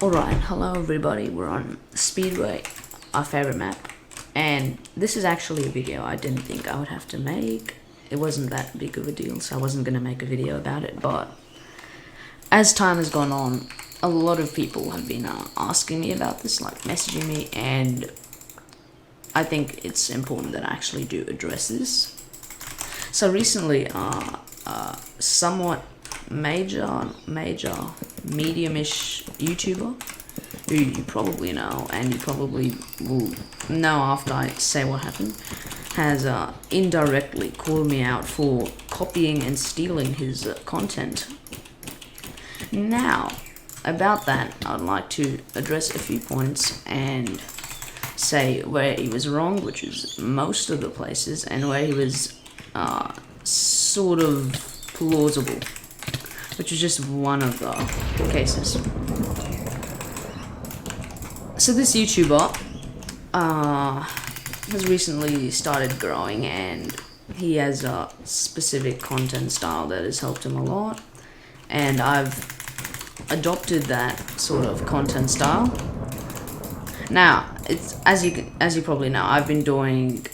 Alright, hello everybody, we're on Speedway, our favorite map, and this is actually a video I didn't think I would have to make. It wasn't that big of a deal, so I wasn't going to make a video about it, but as time has gone on, a lot of people have been asking me about this, like messaging me, and I think it's important that I actually do address this. So recently, somewhat major medium-ish YouTuber who you probably know, and you probably will know after I say what happened, has indirectly called me out for copying and stealing his content. Now, about that, I'd like to address a few points and say where he was wrong, which is most of the places, and where he was sort of plausible, which is just one of the cases. So this YouTuber has recently started growing, and he has a specific content style that has helped him a lot, and I've adopted that sort of content style. Now, it's as you probably know, I've been doing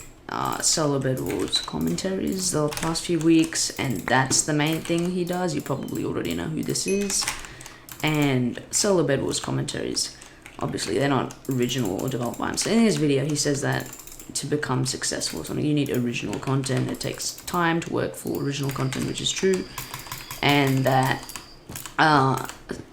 solo Bedwars commentaries the past few weeks, and that's the main thing he does. You probably already know who this is. And solo Bedwars commentaries, obviously they're not original or developed by him. So in his video he says that to become successful something you need original content. It takes time to work for original content, which is true, and that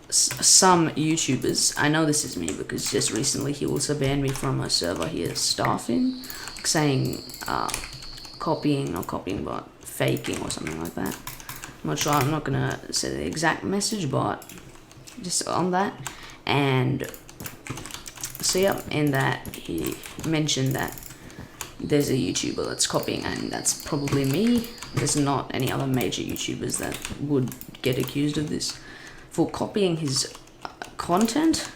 some YouTubers, I know this is me because just recently he also banned me from a server he is staffing, saying not copying but faking or something like that. I'm not sure, I'm not gonna say the exact message, but just on that. And so yeah, in that he mentioned that there's a YouTuber that's copying, and that's probably me. There's not any other major YouTubers that would get accused of this for copying his content,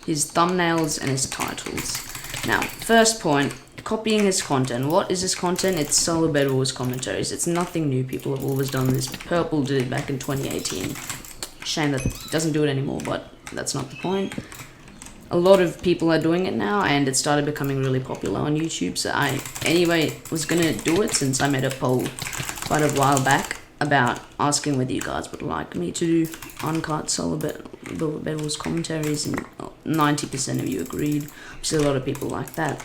his thumbnails and his titles. Now, first point, copying his content. What is his content? It's solo Bedwars commentaries. It's nothing new. People have always done this. Purple did it back in 2018. Shame that it doesn't do it anymore, but that's not the point. A lot of people are doing it now, and it started becoming really popular on YouTube. So I, anyway, was gonna do it since I made a poll quite a while back about asking whether you guys would like me to do uncut solo Bedwars commentaries, and 90% of you agreed. So a lot of people like that.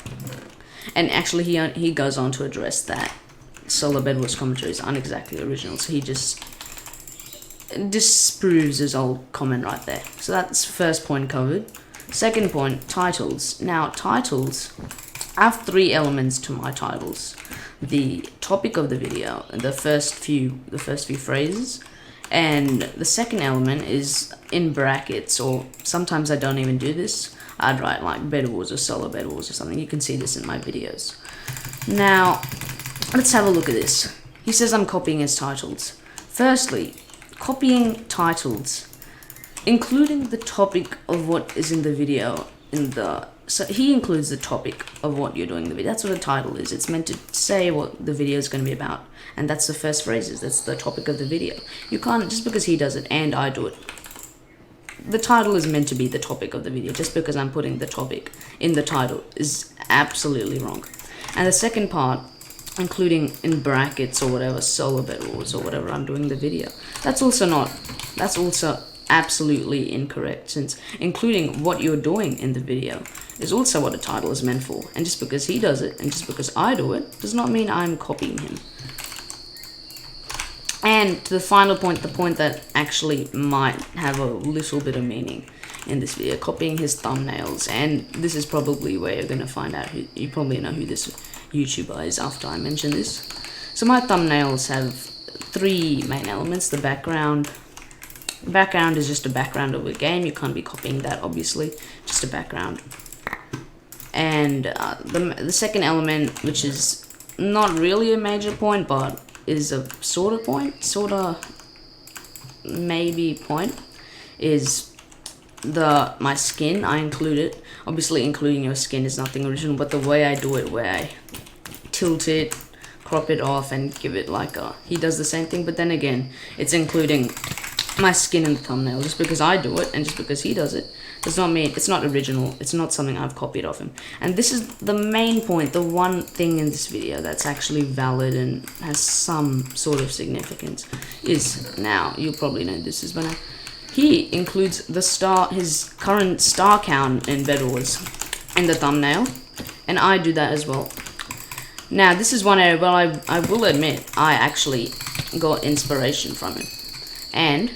And actually he goes on to address that solo Bedwars commentaries aren't exactly original, so he just disproves his old comment right there. So that's first point covered. Second point, titles. Now, titles, I have three elements to my titles: the topic of the video, the first few phrases, and the second element is in brackets, or sometimes I don't even do this. I'd write like Bedwars or solo Bedwars or something. You can see this in my videos. Now, let's have a look at this. He says I'm copying his titles. Firstly, copying titles, including the topic of what is in the video, so he includes the topic of what you're doing in the video. That's what a title is. It's meant to say what the video is going to be about, and that's the first phrases. That's the topic of the video. You can't, just because he does it and I do it, the title is meant to be the topic of the video. Just because I'm putting the topic in the title is absolutely wrong. And the second part, including in brackets or whatever, solo Bedwars or whatever I'm doing the video, that's also absolutely incorrect, since including what you're doing in the video is also what a title is meant for. And just because he does it and just because I do it does not mean I'm copying him. And to the final point, the point that actually might have a little bit of meaning in this video, copying his thumbnails. And this is probably where you're going to find out who, you probably know who this YouTuber is after I mention this. So my thumbnails have three main elements. The background. Background is just a background of a game. You can't be copying that, obviously. Just a background. And the second element, which is not really a major point, but is a sort of point, maybe point, is my skin. I include it. Obviously, including your skin is nothing original, but the way I do it, where I tilt it, crop it off, and give it like a... He does the same thing, but then again, it's including my skin in the thumbnail. Just because I do it and just because he does it does not mean it's not original. It's not something I've copied of him. And this is the main point, the one thing in this video that's actually valid and has some sort of significance is, now you'll probably know this is, but now he includes the star, his current star count in Bedwars in the thumbnail, and I do that as well. Now this is one area where I will admit I actually got inspiration from him, and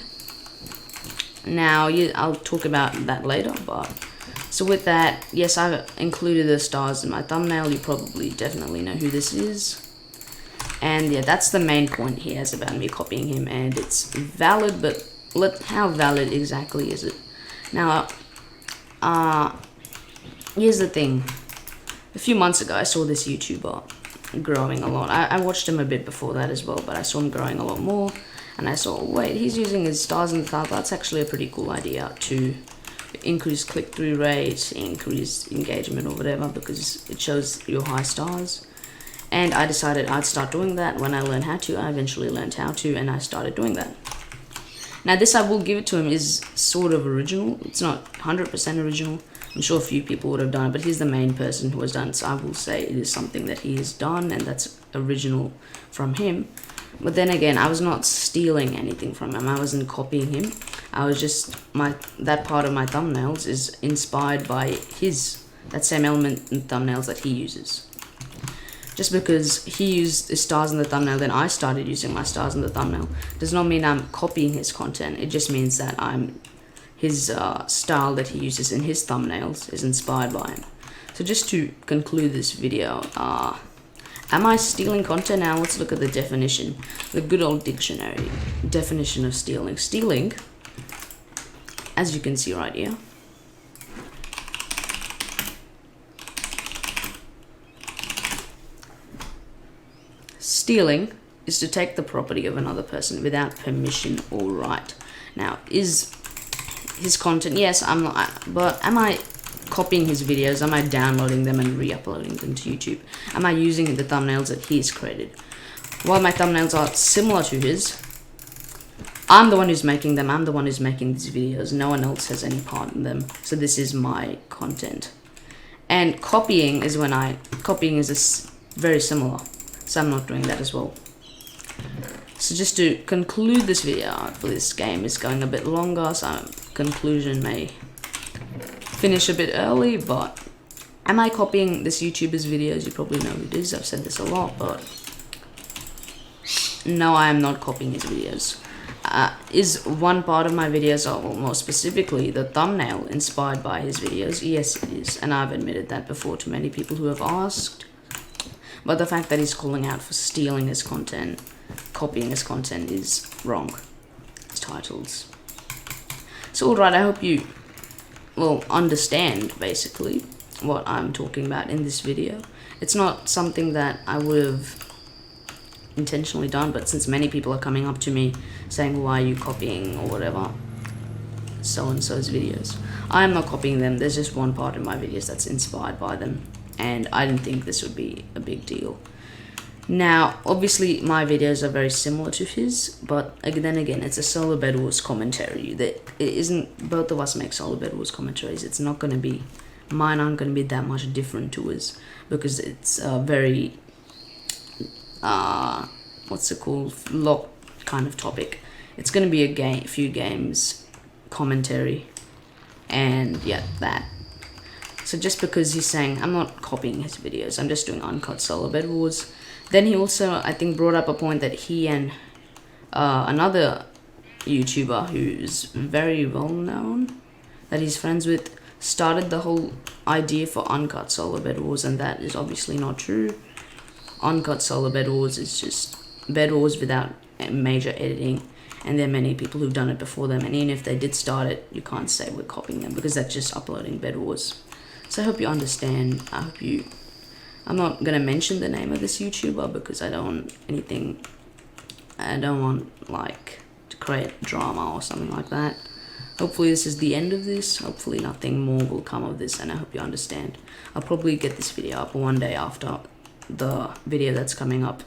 now I'll talk about that later. But so with that, yes, I've included the stars in my thumbnail. You probably definitely know who this is, and yeah, that's the main point he has about me copying him, and it's valid, but how valid exactly is it? Now here's the thing. A few months ago I saw this YouTuber growing a lot. I watched him a bit before that as well, but I saw him growing a lot more, and I saw, wait, he's using his stars in the thumbnail. That's actually a pretty cool idea to increase click-through rate, increase engagement or whatever, because it shows your high stars. And I decided I'd start doing that when I learned how to. I eventually learned how to, and I started doing that. Now this, I will give it to him, is sort of original. It's not 100% original. I'm sure a few people would have done it, but he's the main person who has done it, so I will say it is something that he has done, and that's original from him. But then again, I was not stealing anything from him. I wasn't copying him. I was just, that part of my thumbnails is inspired by that same element in thumbnails that he uses. Just because he used the stars in the thumbnail, then I started using my stars in the thumbnail, does not mean I'm copying his content. It just means that his style that he uses in his thumbnails is inspired by him. So just to conclude this video, am I stealing content? Now let's look at the definition, the good old dictionary definition of stealing. Stealing, as you can see right here, stealing is to take the property of another person without permission or right. Now, is his content, yes, I'm not, but am I copying his videos? Am I downloading them and re-uploading them to YouTube? Am I using the thumbnails that he's created? While my thumbnails are similar to his, I'm the one who's making them. I'm the one who's making these videos. No one else has any part in them. So this is my content. And copying is very similar. So I'm not doing that as well. So just to conclude this video, hopefully this game is going a bit longer, so conclusion may finish a bit early, but am I copying this YouTuber's videos? You probably know who it is. I've said this a lot, but no, I am not copying his videos. Is one part of my videos, or more specifically the thumbnail, inspired by his videos? Yes, it is, and I've admitted that before to many people who have asked. But the fact that he's calling out for stealing his content, copying his content, is wrong. His titles. So alright, I hope you will understand basically what I'm talking about in this video. It's not something that I would have intentionally done, but since many people are coming up to me saying, why are you copying or whatever so-and-so's videos, I am not copying them. There's just one part in my videos that's inspired by them, and I didn't think this would be a big deal. Now, obviously, my videos are very similar to his, but then again, it's a solo Bedwars commentary. That it isn't. Both of us make solo Bedwars commentaries. It's not going to be, mine aren't going to be that much different to his, because it's a very, what's it called, locked kind of topic. It's going to be a few games commentary, and yeah, that. So just because he's saying, I'm not copying his videos, I'm just doing uncut solo Bedwars. Then he also, I think, brought up a point that he and another YouTuber who's very well known, that he's friends with, started the whole idea for uncut solo Bedwars, and that is obviously not true. Uncut solo Bedwars is just Bedwars without major editing, and there are many people who've done it before them, and even if they did start it, you can't say we're copying them, because that's just uploading Bedwars. So I hope you understand. I'm not going to mention the name of this YouTuber because I don't want like to create drama or something like that. Hopefully this is the end of this. Hopefully nothing more will come of this, and I hope you understand. I'll probably get this video up one day after the video that's coming up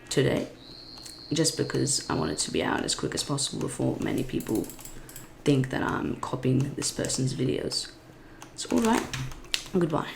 today. just because I want it to be out as quick as possible before many people think that I'm copying this person's videos. So alright, goodbye.